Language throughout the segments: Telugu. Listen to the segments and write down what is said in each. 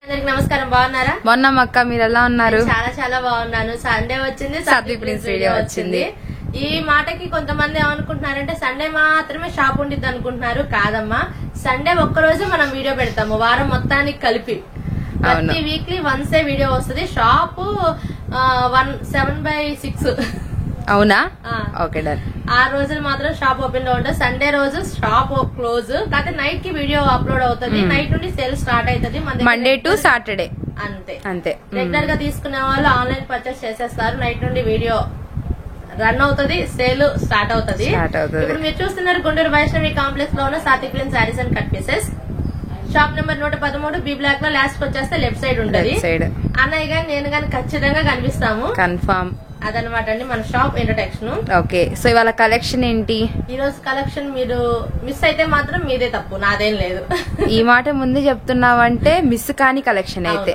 నమస్కారం, బాగున్నారా? బాగున్నాం అక్క, మీరు ఎలా ఉన్నారు? చాలా చాలా బాగున్నాను. సండే వచ్చింది, సాత్విక్ ప్రిన్స్ వీడియో వచ్చింది. ఈ మాటకి కొంతమంది ఏమనుకుంటున్నారంటే సండే మాత్రమే షాప్ ఉండిద్ది అనుకుంటున్నారు. కాదమ్మా, సండే ఒక్కరోజు మనం వీడియో పెడతాము, వారం మొత్తానికి కలిపి. ప్రతి వీక్లీ వన్సే వీడియో వస్తుంది. షాప్ 7/6. అవునా? Okay done. ఆ రోజులు మాత్రం షాప్ ఓపెన్ లో ఉంటుంది. సండే రోజు షాప్ క్లోజ్. కాకపోతే నైట్ కి వీడియో అప్లోడ్ అవుతుంది. నైట్ నుండి సేల్ స్టార్ట్ అవుతుంది. మండే టు సాటర్డే అంతే. రెగ్యులర్ గా తీసుకునే వాళ్ళు ఆన్లైన్ పర్చేస్ చేసేస్తారు. నైట్ నుండి వీడియో రన్ అవుతుంది, సేల్ స్టార్ట్ అవుతుంది. ఇప్పుడు మీరు చూస్తున్నారు గుంటూరు వైష్ణవి కాంప్లెక్స్ లో ఉన్న Satvik prince sarees and cut pieces. Shop number 113 B block లో లాస్ట్ వచ్చేస్తే లెఫ్ట్ సైడ్ ఉంటుంది. అన్నయ్య గాని నేను గాని ఖచ్చితంగా కనిపిస్తాము, కన్ఫర్మ్. అదనమాట అండి మన షాప్ ఇంట్రడక్షన్. ఓకే, సో ఇవాళ కలెక్షన్ ఏంటి? ఈ రోజు కలెక్షన్ మీరు మిస్ అయితే మాత్రం మీదే తప్పు, నాదేం లేదు. ఈ మాట ముందు చెప్తున్నావంటే మిస్ కాని కలెక్షన్ అయితే.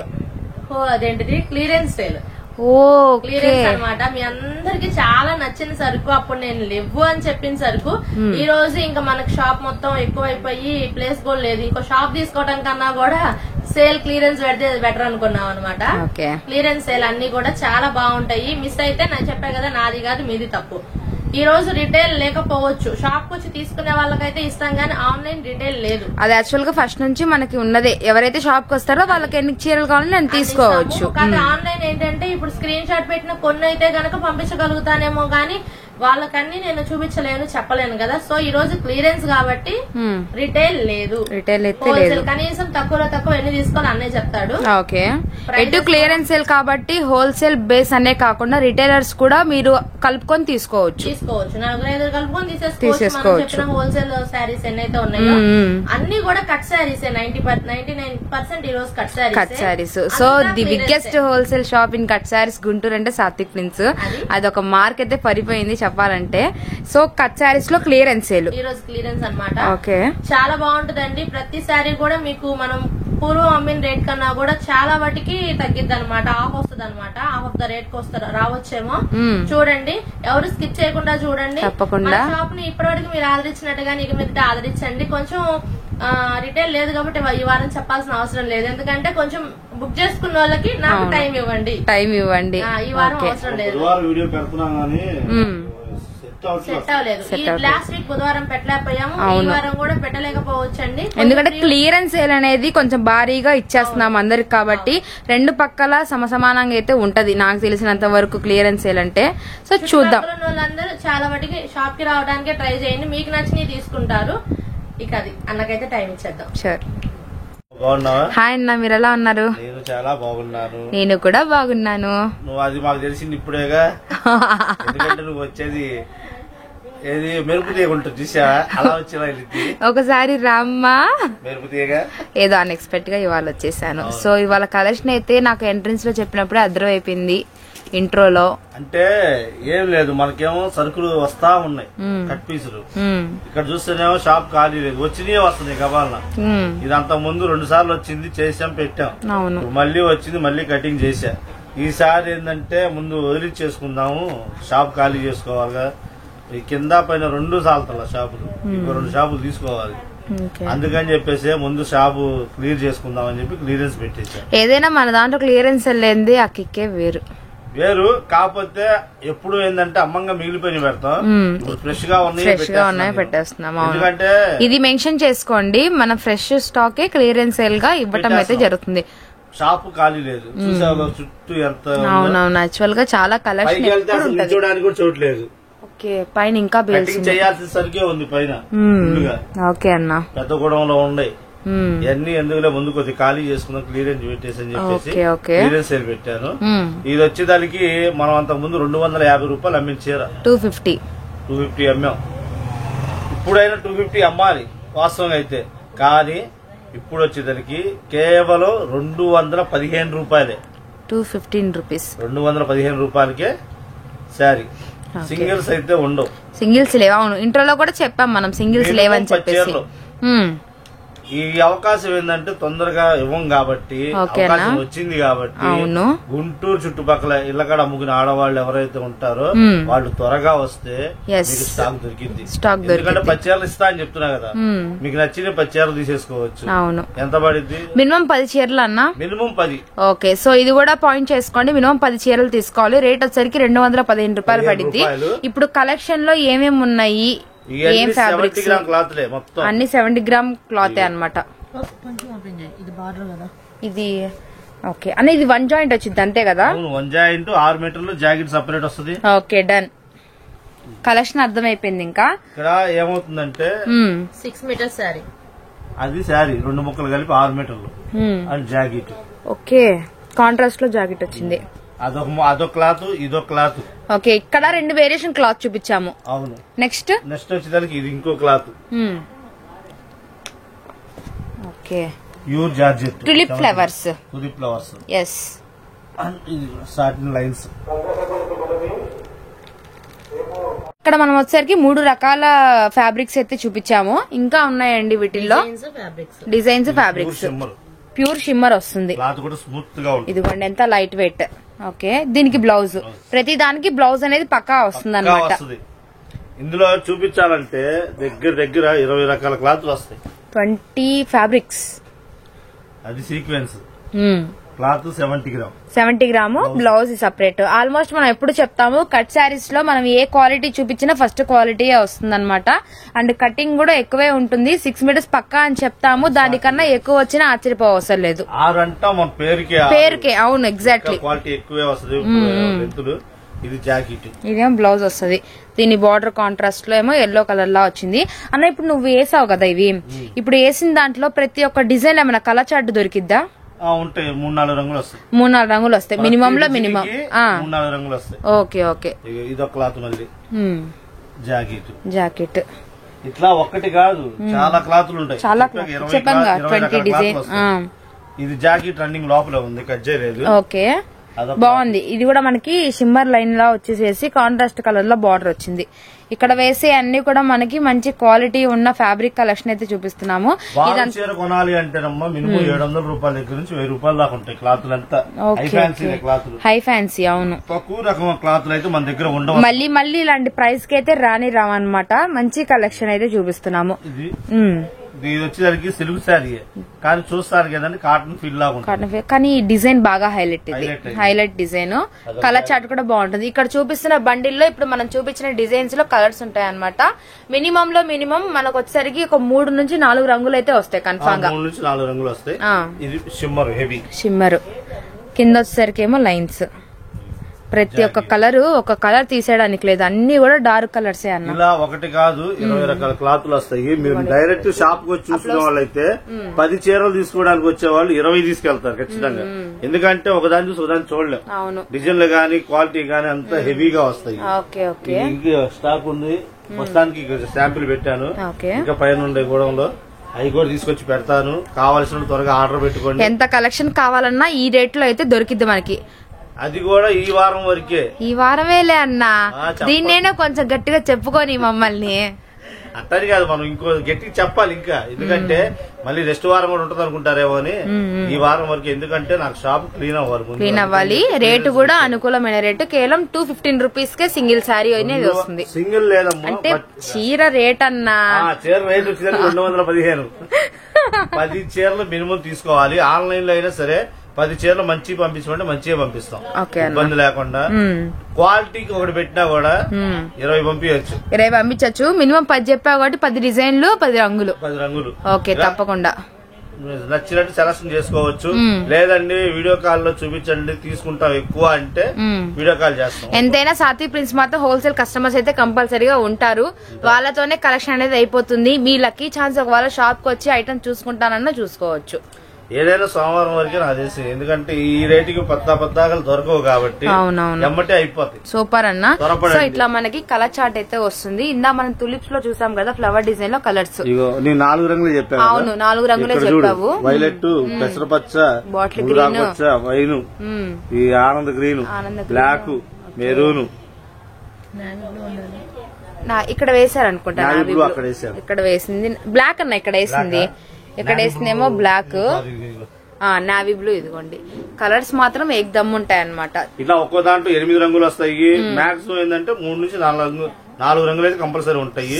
అదేంటిది క్లియరెన్స్ సేల్. క్లియరెన్స్ అనమాట. మీ అందరికి చాలా నచ్చిన సరుకు, అప్పుడు నేను లేవు అని చెప్పిన సరుకు ఈ రోజు ఇంకా మనకు షాప్ మొత్తం ఎక్కువైపోయి ప్లేస్ కూడా లేదు. ఇంకో షాప్ తీసుకోవడం కన్నా కూడా సేల్ క్లియరెన్స్ పెడితే బెటర్ అనుకున్నాం అనమాట. క్లియరెన్స్ సేల్ అన్ని కూడా చాలా బాగుంటాయి. మిస్ అయితే నేను చెప్పా కదా, నాది కాదు మీది తప్పు. ఈ రోజు రిటైల్ లేకపోవచ్చు, షాప్ వచ్చి తీసుకునే వాళ్ళకైతే ఇస్తాం గానీ ఆన్లైన్ రిటైల్ లేదు. అది యాక్చువల్ గా ఫస్ట్ నుంచి మనకి ఉన్నదే. ఎవరైతే షాప్ కి వస్తారో వాళ్ళకి ఎన్ని చీరలు కావాలో నేను తీసుకోవచ్చు. కానీ ఆన్లైన్ ఏంటంటే ఇప్పుడు స్క్రీన్ షాట్ పెట్టిన కొన్ని అయితే గనక పంపించగలుగుతానేమో గానీ వాళ్ళకన్నీ నేను చూపించలేను, చెప్పలేను కదా. సో ఈ రోజు క్లియరెన్స్ కాబట్టి రిటైల్ లేదు. హోల్సేల్ కనీసం తక్కువలో తక్కువ ఎన్ని తీసుకోవాలి అన్నే చెప్తాడు. ఓకే, ఎటు క్లియరెన్స్ సేల్ కాబట్టి హోల్సేల్ బేస్ అనే కాకుండా రిటైలర్స్ కూడా మీరు కలుపుకొని తీసుకోవచ్చు. 4-5 కలుపుకొని తీసేసుకోవచ్చు. హోల్సేల్ శారీస్ ఎన్నైతే ఉన్నాయో అన్ని కూడా కట్ శారీస్. 99% ఈ రోజు cut saris. So the biggest wholesale shop in cut saris Guntur అంటే సాత్విక్ ప్రిన్స్. అదొక మార్క్ అయితే పడిపోయింది చెప్పాలంటే. సో కట్ శారీస్ లో క్లియరెన్స్ సేల్ ఈ రోజు క్లియరెన్స్ అనమాట. ఓకే, చాలా బాగుంటదండి. ప్రతి శారీ కూడా మీకు మనం పూర్వం అమ్మిన రేట్ కన్నా కూడా చాలా వాటికి తగ్గిద్ది అనమాట. ఆఫ్ వస్తుంది అనమాట. ఆఫ్ ఆఫ్ ద రేట్ కి వస్తారు, రావచ్చేమో. చూడండి, ఎవరు స్కిప్ చేయకుండా చూడండి. తప్పకుండా షాప్ ని ఇప్పటివరకు మీరు ఆదరించినట్టుగా ఇక మీద ఆదరించండి. కొంచెం రిటైల్ లేదు కాబట్టి ఈ వారం చెప్పాల్సిన అవసరం లేదు. ఎందుకంటే కొంచెం బుక్ చేసుకున్న వాళ్ళకి నాకు టైం ఇవ్వండి. ఈ వారం అవసరం లేదు. సెట్ అవ్వలేదు. లాస్ట్ వీక్ బుధవారం పెట్టలేకపోయాము, ఈ వారం కూడా పెట్టలేకపోవచ్చండి. ఎందుకంటే క్లియరెన్స్ సేల్ అనేది కొంచెం భారీగా ఇచ్చేస్తున్నాం అందరికి కాబట్టి రెండు పక్కల సమసమానంగా అయితే ఉంటది నాకు తెలిసినంత వరకు క్లియరెన్స్ సేల్ అంటే. సో చూద్దాం. వాళ్ళందరూ చాలా వాటికి షాప్ కి రావడానికి ట్రై చేయండి, మీకు నచ్చినవి తీసుకుంటారు. ఇక అది అన్నకైతే టైం ఇచ్చేద్దాం. షూర్. హాయ్ అన్న, మీరు ఎలా ఉన్నారు? నేను చాలా బాగున్నాను. నేను కూడా బాగున్నాను. నువ్వు అది మాకు తెలిసింది ఇప్పుడేగా. ఎందుకంటే నువ్వు వచ్చేది ఏది మెరుపు తీగ ఉంటుంది చూసా, అలా వచ్చేలా ఒకసారి రామ్మా. మెరుపు తీగ ఏదో అన్ఎక్స్పెక్ట్ గా ఇవాళ వచ్చేసాను. సో ఇవాళ కలెక్షన్ అయితే నాకు ఎంట్రన్స్ లో చెప్పినప్పుడే అర్థమైపోయింది. ఇంట్రోలో అంటే ఏం లేదు, మనకేమో సరుకులు వస్తా ఉన్నాయి, కట్ పీసులు. ఇక్కడ చూస్తేనేమో షాప్ ఖాళీ లేదు, వచ్చినాయే వస్తుంది గబాలన. ఇదంతా ముందు 2 సార్లు వచ్చింది, చేసాం, పెట్టాం. మళ్ళీ వచ్చింది, మళ్ళీ కటింగ్ చేసా. ఈసారి ఏంటంటే ముందు వదిలిచ్చేసుకుందాము, షాప్ ఖాళీ చేసుకోవాలిగా. ఈ కింద పైన 2 సార్లు షాపులు, ఇంకో 2 షాపులు తీసుకోవాలి. అందుకని చెప్పేసి ముందు షాపు క్లియర్ చేసుకుందాం అని చెప్పి క్లియరెన్స్ పెట్టేసా. ఏదైనా మన దాంట్లో క్లియరెన్స్ వెళ్ళింది ఆ కిక్కే వేరు. కాకపోతే ఎప్పుడు ఏంటంటే అమ్మంగా మిగిలిపోయి పెడతాం, ఫ్రెష్ గా ఉన్నాయి పెట్టేస్తున్నాం. ఎందుకంటే ఇది మెన్షన్ చేసుకోండి, మన ఫ్రెష్ స్టాక్ క్లియరెన్స్ సేల్ గా ఇవ్వటం అయితే జరుగుతుంది. షాప్ ఖాళీ లేదు, చుట్టూ ఎంత. అవునవును, యాక్చువల్ గా చాలా కలెక్షన్ చూడడానికి కూడా చూడలేదు. ఓకే, పైన ఇంకా చేయాల్సిన సరికే ఉంది పైన. ఓకే అన్న, పెద్ద గూడెంలో ఉన్నాయి ఇవన్నీ. ఎందుకులే ముందు కొద్దిగా ఖాళీ చేసుకున్నాం, క్లియరెన్స్ పెట్టేసి అని చెప్పేసి క్లియరెన్స్ సేల్ పెట్టాను. ఇది వచ్చేదానికి మనం అంతకు ముందు 250 రూపాయలు అమ్మిన చీర 250 అమ్మాం. ఇప్పుడైనా 250 అమ్మాలి వాస్తవంగా అయితే. కానీ ఇప్పుడు వచ్చేదానికి కేవలం 215 రూపాయలే. 215 రూపీస్, 215 రూపాయలకే శారీ. సింగిల్స్ అయితే ఉండవు. సింగిల్స్ లేవు. అవును, ఇంట్రోలో కూడా చెప్పాం మనం సింగిల్స్ లేవని చెప్పేసి. ఈ అవకాశం ఏంటంటే తొందరగా ఇవ్వం కాబట్టి, అవకాశం వచ్చింది కాబట్టి గుంటూరు చుట్టుపక్కల ఇళ్ళకాడ అమ్ముకునే ఆడవాళ్ళు ఎవరైతే ఉంటారో వాళ్ళు త్వరగా వస్తే మీకు స్టాక్ దొరికింది. ఎందుకంటే 10 చీరలు ఇస్తా అని చెప్తున్నా కదా, మీకు నచ్చిన 10 చీరలు తీసేసుకోవచ్చు. ఎంత పడింది? మినిమం 10 చీరలు అన్న, మినిమం 10. ఓకే, సో ఇది కూడా పాయింట్ చేసుకోండి. మినిమం 10 చీరలు తీసుకోవాలి. రేట్ వచ్చేసరికి 215 రూపాయలు పడింది. ఇప్పుడు కలెక్షన్ లో ఏమేమి ఉన్నాయి, ఏం ఫ్యాబ్రిక్స్, అన్ని 70 గ్రామ్ క్లాత్ అన్నమాట. ఇది ఓకే అన్న, ఇది 1 జాయింట్ వచ్చింది అంతే కదా? 1 జాయింట్ 6 మీటర్లు జాకెట్ సెపరేట్ వస్తుంది. ఓకే డన్, కలెక్షన్ అర్థమైపోయింది. ఇంకా ఇక్కడ ఏమవుతుందంటే 6 మీటర్స్ శారీ, అది శారీ 2 ముక్కలు కలిపి 6 మీటర్లు అండ్ జాకెట్. ఓకే, కాంట్రాస్ట్ లో జాకెట్ వచ్చింది. అదొక క్లాత్, ఇదో క్లాత్. ఓకే, ఇక్కడ 2 వేరియేషన్ క్లాత్ చూపించాము. అవును. నెక్స్ట్ వచ్చేదానికి ఇది ఇంకో cloth. Okay, pure georgette tulip flowers. Yes, satin lines. ఇక్కడ మనం వచ్చేసరికి 3 రకాల ఫ్యాబ్రిక్స్ అయితే చూపించాము. ఇంకా ఉన్నాయండి వీటిల్లో డిజైన్స్, ఫ్యాబ్రిక్స్. ప్యూర్ షిమ్మర్ వస్తుంది. ఇదిగోండి ఎంత లైట్ వెయిట్. ఓకే, దీనికి బ్లౌజ్, ప్రతి దానికి బ్లౌజ్ అనేది పక్కా వస్తుంది అన్నమాట. ఇందులో చూపించాలంటే దగ్గర 20 రకాల క్లాత్లు వస్తాయి. 20 ఫ్యాబ్రిక్స్. అది sequence cloth 70 gram, blouse separate. Almost మనం ఎప్పుడు చెప్తాము కట్ శారీస్ లో మనం ఏ క్వాలిటీ చూపించినా ఫస్ట్ క్వాలిటీ వస్తుంది అనమాట. అండ్ కటింగ్ కూడా ఎక్కువే ఉంటుంది. 6 మీటర్స్ పక్కా అని చెప్తాము, దానికన్నా ఎక్కువ వచ్చినా ఆశ్చర్యపోవసరం లేదు. పేరుకే, అవును ఎగ్జాక్ట్లీ. క్వాలిటీ ఎక్కువే వస్తుంది. ఇది జాకెట్, ఇదేమో బ్లౌజ్ వస్తుంది. దీని బార్డర్ కాంట్రాస్ట్ లో ఏమో ఎల్లో కలర్ లా వచ్చింది. అన్న ఇప్పుడు నువ్వు వేసావు కదా ఇవి, ఇప్పుడు వేసిన దాంట్లో ప్రతి ఒక్క డిజైన్ ఏమైనా కలర్ చార్ట్ దొరికిద్దా? ఉంటాయి, 3-4 రంగులు వస్తాయి. 3-4 రంగులు వస్తాయి మినిమం లో మినిమం. 3-4 రంగులు వస్తాయి. ఓకే ఓకే, ఇదో క్లాత్, మళ్ళీ జాకెట్. ఇట్లా ఒక్కటి కాదు, చాలా క్లాతులు ఉంటాయి. చాలా చెప్పంగా 20 డిజైన్. ఇది జాకెట్ రన్నింగ్ లోపల ఉంది, కట్ చేయలేదు. ఓకే, బాగుంది. ఇది కూడా మనకి షిమ్మర్ లైన్ లా వచ్చేసేసి కాంట్రాస్ట్ కలర్ లో బార్డర్ వచ్చింది. ఇక్కడ వేసే అన్ని కూడా మనకి మంచి క్వాలిటీ ఉన్న ఫ్యాబ్రిక్ కలెక్షన్ అయితే చూపిస్తున్నాము. చీర కొనాలి అంటేనమ్మా మినిమం 700 రూపాయల దగ్గర నుంచి 1000 రూపాయల దాకా ఉంటాయి క్లాతులు అంతా. హై ఫ్యాన్సీ, అవును. తక్కువ రకం క్లాతులు అయితే మన దగ్గర ఉండవు. మళ్ళీ ఇలాంటి ప్రైస్ కి అయితే రావన్నమాట. మంచి కలెక్షన్ అయితే చూపిస్తున్నాము. ఇది వచ్చేసరికి సిల్క్ శారీ కానీ చూస్తారు కదండి కాటన్ ఫీల్ లాగా ఉంటుంది. కానీ డిజైన్ బాగా హైలైట్ డిజైన్. కలర్ చార్ట్ కూడా బాగుంటుంది. ఇక్కడ చూపిస్తున్న బండిల్లో ఇప్పుడు మనం చూపించిన డిజైన్స్ లో కలర్స్ ఉంటాయి అనమాట. మినిమం లో మినిమం మనకు వచ్చేసరికి ఒక 3 నుంచి 4 రంగులు అయితే వస్తాయి కన్ఫామ్ గా. 3 నుంచి 4 రంగులు వస్తాయి. ఇది షిమ్మర్, హెవీ షిమ్మర్. కింద వచ్చేసరికి ఏమో లైన్స్. ప్రతి ఒక్క కలర్ ఒక కలర్ తీసేయడానికి లేదు, అన్ని కూడా డార్క్ కలర్స్ అన్న. ఇలా ఒకటి కాదు 20 రకాల క్లాతులు వస్తాయి. మీరు డైరెక్ట్ షాప్ కు వచ్చి చూసుకునే వాళ్ళైతే 10 చీరలు తీసుకోవడానికి వచ్చే వాళ్ళు 20 తీసుకెళ్తారు ఖచ్చితంగా. ఎందుకంటే ఒకదాని చూసి ఒకదాన్ని చూడలేము. డిజైన్లు గానీ క్వాలిటీ గానీ అంతా హెవీగా వస్తాయి. స్టాక్ ఉంది, మొత్తానికి శాంపిల్ పెట్టాను. ఇంకా పైన ఉండే గోడంలో అవి కూడా తీసుకొచ్చి పెడతాను. కావాల్సిన త్వరగా ఆర్డర్ పెట్టుకోండి. ఎంత కలెక్షన్ కావాలన్నా ఈ రేట్ లో అయితే దొరికిద్ది మనకి. అది కూడా ఈ వారం వరకే. ఈ వారమేలే అన్నా, దీన్నేనా కొంచెం గట్టిగా చెప్పుకొని మమ్మల్ని. అట్టని కాదు, మనం ఇంకో గట్టిగా చెప్పాలి ఇంకా. ఎందుకంటే మళ్ళీ నెక్స్ట్ వారం కూడా ఉంటది అనుకుంటారేమో అని ఈ వారం వరకు. ఎందుకంటే నాకు షాప్ క్లీన్ అవ్వాలి. రేటు కూడా అనుకూలమైన రేటు. కేవలం 215 రూపీస్ కే సింగిల్ శారీ అనేది వస్తుంది. సింగిల్ లేదమ్మా, అంటే చీర రేట్ అన్నా. చీర రేట్ వచ్చేసరికి 215. 10 చీరలు మినిమం తీసుకోవాలి. ఆన్లైన్ లో అయినా సరే 10 చీరలు మంచి పంపించమంటే మంచిగా పంపిస్తాం, ఇబ్బంది లేకుండా. క్వాలిటీకి ఒకటి పెట్టినా కూడా 20 పంపించచ్చు. 20 పంపించచ్చు. మినిమం 10 చెప్పావు కాబట్టి 10 డిజైన్లు 10 రంగులు. ఓకే, తప్పకుండా నచ్చినట్టు సెలక్షన్ చేసుకోవచ్చు. లేదండి వీడియో కాల్ లో చూపించండి తీసుకుంటాం ఎక్కువ అంటే వీడియో కాల్ చేస్తాం. ఎంతైనా సాత్విక్ ప్రిన్స్ మాత్రం హోల్సేల్ కస్టమర్స్ అయితే కంపల్సరీగా ఉంటారు. వాళ్ళతోనే కలెక్షన్ అనేది అయిపోతుంది. మీ లక్కీ ఛాన్స్ ఒకవేళ షాప్ కి వచ్చి ఐటమ్ చూసుకుంటానన్నా చూసుకోవచ్చు. ఏదైనా సోమవారం వరకే నాకు తెలిసి. ఎందుకంటే ఈ రేటుకి పద్దాకలు దొరకవు కాబట్టి ఎమ్మటే అయిపోతాయి. సూపర్ అన్న. సో ఇట్లా మనకి కలర్ చార్ట్ అయితే వస్తుంది. ఇందా మనం తులిప్స్ లో చూసాం కదా ఫ్లవర్ డిజైన్ లో కలర్స్. నేను 4 రంగులు చెప్పాను. అవును, 4 రంగులే చెప్పావు. వైలెట్, పెసరపచ్చ, బాటిల్ గ్రీన్, వైన్, ఈ ఆనంద్ గ్రీన్, బ్లాక్, మెరూన్. ఇక్కడ వేసారనుకుంటా. ఇక్కడ వేసింది బ్లాక్ అన్న, ఇక్కడ వేసింది ఇక్కడ వేసిందేమో బ్లాక్, నావీ బ్లూ. ఇదిగోండి కలర్స్ మాత్రం ఏకదమ్ ఉంటాయి అన్నమాట. ఇట్లా ఒక్కో దాంట్లో 8 రంగులు వస్తాయి. మాక్సిమం ఏంటంటే 3 నుంచి 4 రంగులు అయితే కంపల్సరీ ఉంటాయి.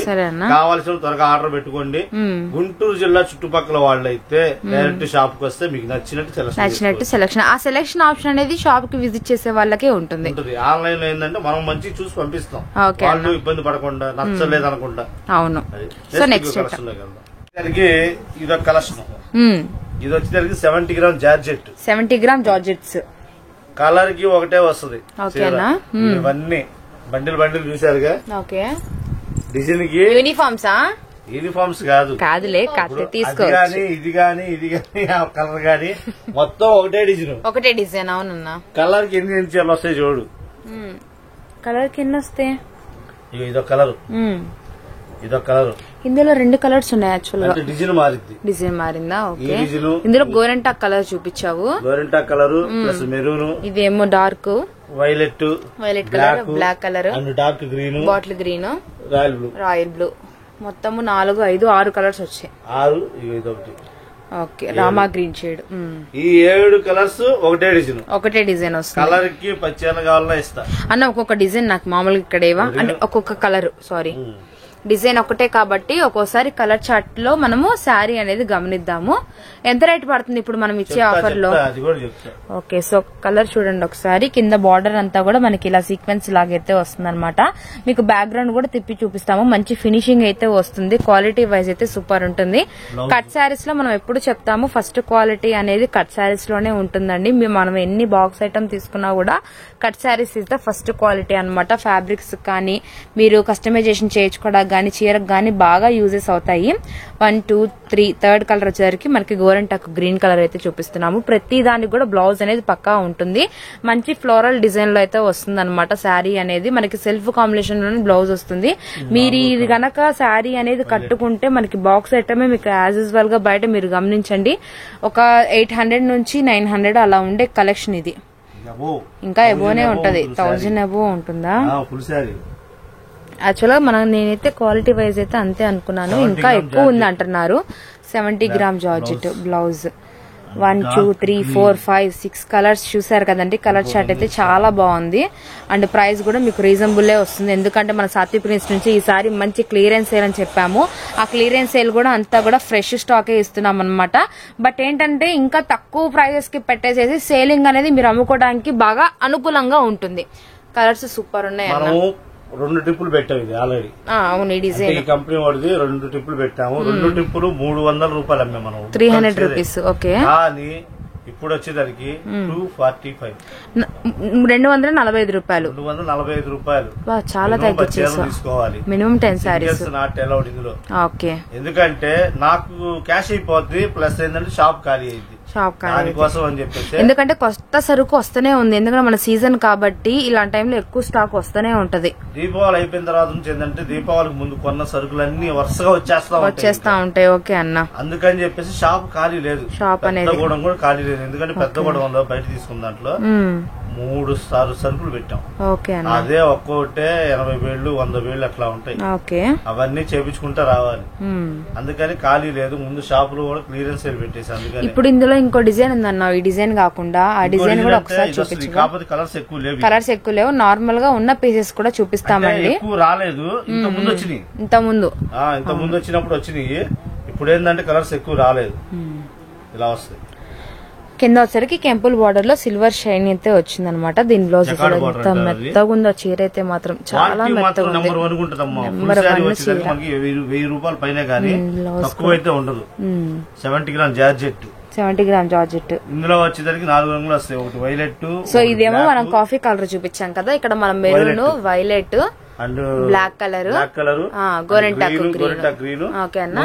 కావాల్సిన త్వరగా ఆర్డర్ పెట్టుకోండి. గుంటూరు జిల్లా చుట్టుపక్కల వాళ్ళైతే డైరెక్ట్ షాప్ కి వస్తే మీకు నచ్చినట్టు సెలక్షన్. ఆ సెలక్షన్ ఆప్షన్ అనేది షాప్ కి విజిట్ చేసే వాళ్ళకే ఉంటుంది. ఆన్లైన్ లో ఏంటంటే మనం మంచి చూసి పంపిస్తాం, వాళ్ళు ఇబ్బంది పడకుండా నచ్చలేదు అనుకుంటా. అవును. సో నెక్స్ట్ ఇదొక కలెక్షన్. ఇది వచ్చేసరికి 70 gram georgette. 70 gram georgettes colour కి ఒకటే వస్తుంది. ఇవన్నీ బండిల్ చూసారుగా. డిజైన్ కి యూనిఫామ్స్ కాదులే తీసుకోవాలి. ఇది గానీ ఆ కలర్ గానీ మొత్తం ఒకటే డిజైన్. అవునన్నా. కలర్ కి ఎన్ని ఇంచాలు వస్తాయి చూడు. కలర్ కి ఎన్ని వస్తాయి? ఇదొక కలర్, ఇదొక కలర్. ఇందులో 2 కలర్స్ ఉన్నాయి యాక్చువల్ గా. డిజైన్ మారిందా? ఓకే. ఇందులో గోరెంటాక్ కలర్ చూపించావు. గోరెంటాక్ కలర్ ప్లస్ మెరూన్. ఇదేమో dark violet colour, black colour, dark green, bottle green, royal blue. మొత్తము 4, 5, 6 కలర్స్ వచ్చాయి. 6 ఇదొకటి. ఓకే. Rama green shade. ఈ 7 కలర్స్ ఒకటే డిజైన్ వస్తుంది. కలర్ కి పచ్చేల కావాలన్నా ఇస్తా అన్న. ఒక్కొక్క డిజైన్ నాకు మామూలుగా ఇక్కడేవా అంటే ఒక్కొక్క కలర్ డిజైన్ ఒకటే కాబట్టి ఒక్కోసారి కలర్ చార్ట్ లో మనము శారీ అనేది గమనిద్దాము. ఎంత రేట్ పడుతుంది ఇప్పుడు మనం ఇచ్చే ఆఫర్ లో? ఓకే. సో కలర్ చూడండి ఒకసారి. కింద బార్డర్ అంతా కూడా మనకి ఇలా సీక్వెన్స్ లాగైతే వస్తుంది అనమాట. మీకు బ్యాక్గ్రౌండ్ కూడా తిప్పి చూపిస్తాము. మంచి ఫినిషింగ్ అయితే వస్తుంది. క్వాలిటీ వైజ్ అయితే సూపర్ ఉంటుంది. కట్ శారీస్ లో మనం ఎప్పుడు చెప్తాము ఫస్ట్ క్వాలిటీ అనేది కట్ శారీస్ లోనే ఉంటుందండి. మనం ఎన్ని బాక్స్ ఐటమ్ తీసుకున్నా కూడా cut saris is the first quality అనమాట. ఫ్యాబ్రిక్స్ కానీ మీరు కస్టమైజేషన్ చేయించుకోవడానికి గానీ చీరకు గానీ బాగా యూజెస్ అవుతాయి. 1, 2, 3 థర్డ్ కలర్ వచ్చేసరికి మనకి గోరెంటాకు గ్రీన్ కలర్ అయితే చూపిస్తున్నాము. ప్రతి దానికి కూడా బ్లౌజ్ అనేది పక్కా ఉంటుంది. మంచి ఫ్లోరల్ డిజైన్ లో అయితే వస్తుంది అనమాట. శారీ అనేది మనకి సెల్ఫ్ కాంబినేషన్ లోనే బ్లౌజ్ వస్తుంది. మీరు ఇది గనక శారీ అనేది కట్టుకుంటే మనకి బాక్స్ ఐటమే మీకు యాజ్ యూజువల్ గా బయట మీరు గమనించండి ఒక 800 నుంచి 900 అలా ఉండే కలెక్షన్ ఇది. ఇంకా ఎబోనే ఉంటది. 1000 ఎబో ఉంటుందా? యాక్చువల్ గా నేనైతే క్వాలిటీ వైజ్ అయితే అంతే అనుకున్నాను. ఇంకా ఎక్కువ ఉంది అంటున్నారు. 70 గ్రామ్ జార్జెట్ బ్లౌజ్. 1, 2, 3, 4, 5, 6 కలర్స్ చూసారు కదండి. కలర్ చార్ట్ అయితే చాలా బాగుంది. అండ్ ప్రైస్ కూడా మీకు రీజనబుల్లే వస్తుంది. ఎందుకంటే మన సాత్వి ప్రిన్స్ నుంచి ఈసారి మంచి క్లియరెన్స్ సేల్ అని చెప్పాము. ఆ క్లియరెన్స్ సేల్ కూడా అంతా కూడా ఫ్రెష్ స్టాకే ఇస్తున్నాం అనమాట. బట్ ఏంటంటే ఇంకా తక్కువ ప్రైజెస్ కి పెట్టేసేసి సేలింగ్ అనేది మీరు అమ్ముకోవడానికి బాగా అనుకూలంగా ఉంటుంది. కలర్స్ సూపర్ ఉన్నాయి. 2 ట్రిప్పులు పెట్టాము ఇది ఆల్రెడీ. అవును. ఈ డిజైన్ కంపెనీ వాడిది 2 ట్రిప్పులు పెట్టాము. 2 ట్రిప్పులు 300 రూపాయలు అమ్మే మనం 300 రూపీస్. ఓకే. కానీ ఇప్పుడు వచ్చేదానికి 245 245 రూపాయలు. 245 రూపాయలు చాలా తగ్గించేసారు. తీసుకోవాలి. మినిమం 10 సారీస్ నాట్ అలౌడ్ ఇందులో. ఓకే. ఎందుకంటే నాకు క్యాష్ అయిపోద్ది. ప్లస్ ఏంటంటే షాప్ ఖాళీ అయింది. ఎందుకంటే కొత్త సరుకు వస్తూనే ఉంది. ఎందుకంటే మన సీజన్ కాబట్టి ఇలాంటి టైంలో ఎక్కువ స్టాక్ వస్తూనే ఉంటది. దీపావళి అయిపోయిన తర్వాత నుంచి ఏంటంటే దీపావళికి ముందు కొన్న సరుకులన్నీ వరుసగా వచ్చేస్తా ఉంటాయి. ఓకే అన్న. అందుకని చెప్పేసి షాప్ ఖాళీ లేదు. షాప్ అనేది కూడా ఖాళీ లేదు. ఎందుకంటే పెద్ద గొడవ బయట తీసుకున్న దాంట్లో 3 సరుకులు పెట్టాం. అదే ఒక్కొక్కటే 80,000 100,000 అట్లా ఉంటాయి. అవన్నీ చేపించుకుంటా రావాలి. అందుకని ఖాళీ లేదు. ముందు షాపులో కూడా క్లియరెన్స్ సేల్ పెట్టేసి. అందుకని ఇప్పుడు ఇందులో ఇంకో డిజైన్ ఉందన్న. ఈ డిజైన్ కాకుండా ఆ డిజైన్ కూడా ఒకసారి చూపించు. కాకపోతే కలర్స్ ఎక్కువ లేవు. నార్మల్ గా ఉన్న పీసెస్ కూడా చూపిస్తామండి. ఎక్కువ రాలేదు. ఇంత ముందు వచ్చినాయి. ఇంత ముందు వచ్చినప్పుడు వచ్చినాయి. ఇప్పుడు ఏంటంటే కలర్స్ ఎక్కువ రాలేదు. ఇలా వస్తాయి. కింద వచ్చరికి కెంపుల్ బార్డర్ లో సిల్వర్ షైన్ అయితే వచ్చింది అనమాట. దీని బ్లౌజ్ మెత్తగా ఉందో. చీర అయితే మాత్రం చాలా మెత్తగా ఉంది. 1000 రూపాయల పైన కానీ తక్కువ అయితే ఉండదు. 70 గ్రామ్ జార్జెట్. 70 gram georgette. ఇందులో వచ్చేసరికి 4 రంగులు వస్తాయి. ఒకటి వైలెట్. సో ఇదేమో మనం కాఫీ కలర్ చూపించాం కదా. ఇక్కడ మనం maroon, violet and black colour, గోరెంటాకు గ్రీన్. ఓకే అన్న.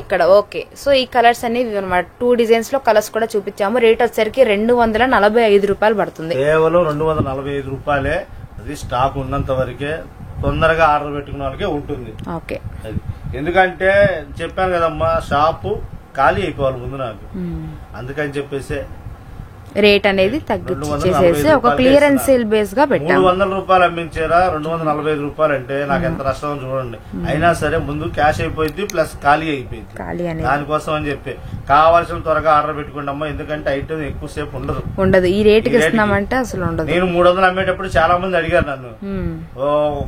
ఇక్కడ ఓకే. సో ఈ కలర్స్ అన్ని 2 డిజైన్స్ లో కలర్స్ కూడా చూపించాము. రేట్ వచ్చేసరికి 245 రూపాయలు పడుతుంది. కేవలం 245 రూపాయలే. అది స్టాక్ ఉన్నంత వరకే. తొందరగా ఆర్డర్ పెట్టుకున్న వాళ్ళకే ఉంటుంది. ఓకే. ఎందుకంటే చెప్పాను కదమ్మా, షాపు ఖాళీ అయిపోవాలి ముందు నాకు. అందుకని చెప్పేసి రేట్ అనేది తగ్గించేసేసి ఒక క్లియరెన్స్ సేల్ బేస్ గా పెట్టాము. 300 రూపాయలు అమ్మించారా 245 రూపాయలు అంటే నాకు ఎంత నష్టం చూడండి. అయినా సరే ముందు క్యాష్ అయిపోయింది ప్లస్ ఖాళీ అయిపోయింది. దానికోసం అని చెప్పి కావాల్సిన త్వరగా ఆర్డర్ పెట్టుకోండి అమ్మా, ఎందుకంటే ఐటమ్ ఎక్కువసేపు ఉండదు. ఈ రేటుకి ఇస్తున్నామంటే అసలు ఉండదు. నేను 300 అమ్మేటప్పుడు చాలా మంది అడిగారు నన్ను,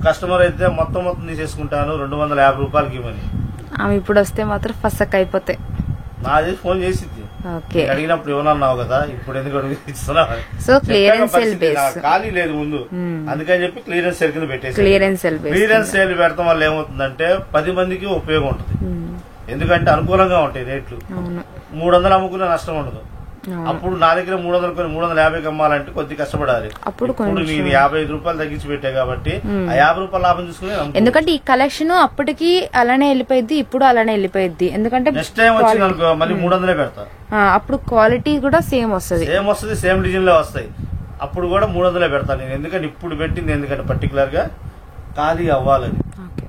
కస్టమర్ అయితే మొత్తం తీసేసుకుంటాను 250 రూపాయలకి ఇవ్వని. ఆమె ఇప్పుడు వస్తే మాత్రం ఫసక్ అయిపోతాయి. నాది ఫోన్ చేసింది అడిగినప్పుడు ఇవ్వనన్నావు కదా, ఇప్పుడు ఎందుకు ఇస్తున్నావు? సో క్లియరెన్స్ సేల్ బేస్ ఖాళీ లేదు ముందు, అందుకని చెప్పి క్లియరెన్స్ సేల్ కింద పెట్టేసి క్లియరెన్స్ సేల్ పెడతాం వల్ల ఏమవుతుందంటే 10 మందికి ఉపయోగం ఉంటుంది. ఎందుకంటే అనుకూలంగా ఉంటాయి రేట్లు. 300 అమ్ముకునే నష్టం ఉండదు. అప్పుడు నా దగ్గర 300 కొని 350కి అమ్మాలంటే కొద్ది కష్టపడాలి. అప్పుడు నేను 55 రూపాయలు తగ్గించి పెట్టా కాబట్టి ఆ 50 రూపాయలు లాభం తీసుకుని, ఎందుకంటే ఈ కలెక్షన్ అప్పటికి అలానే వెళ్ళిపోయింది, ఇప్పుడు అలానే వెళ్ళిపోయింది. ఎందుకంటే నెక్స్ట్ టైం వచ్చి మళ్ళీ 300 పెడతా. అప్పుడు క్వాలిటీ కూడా సేమ్ వస్తుంది, సేమ్ డిజైన్ లో వస్తాయి. అప్పుడు కూడా 300 పెడతాను నేను, ఎందుకంటే ఇప్పుడు పెట్టింది ఎందుకంటే పర్టికులర్ గా ఖాళీ అవ్వాలని.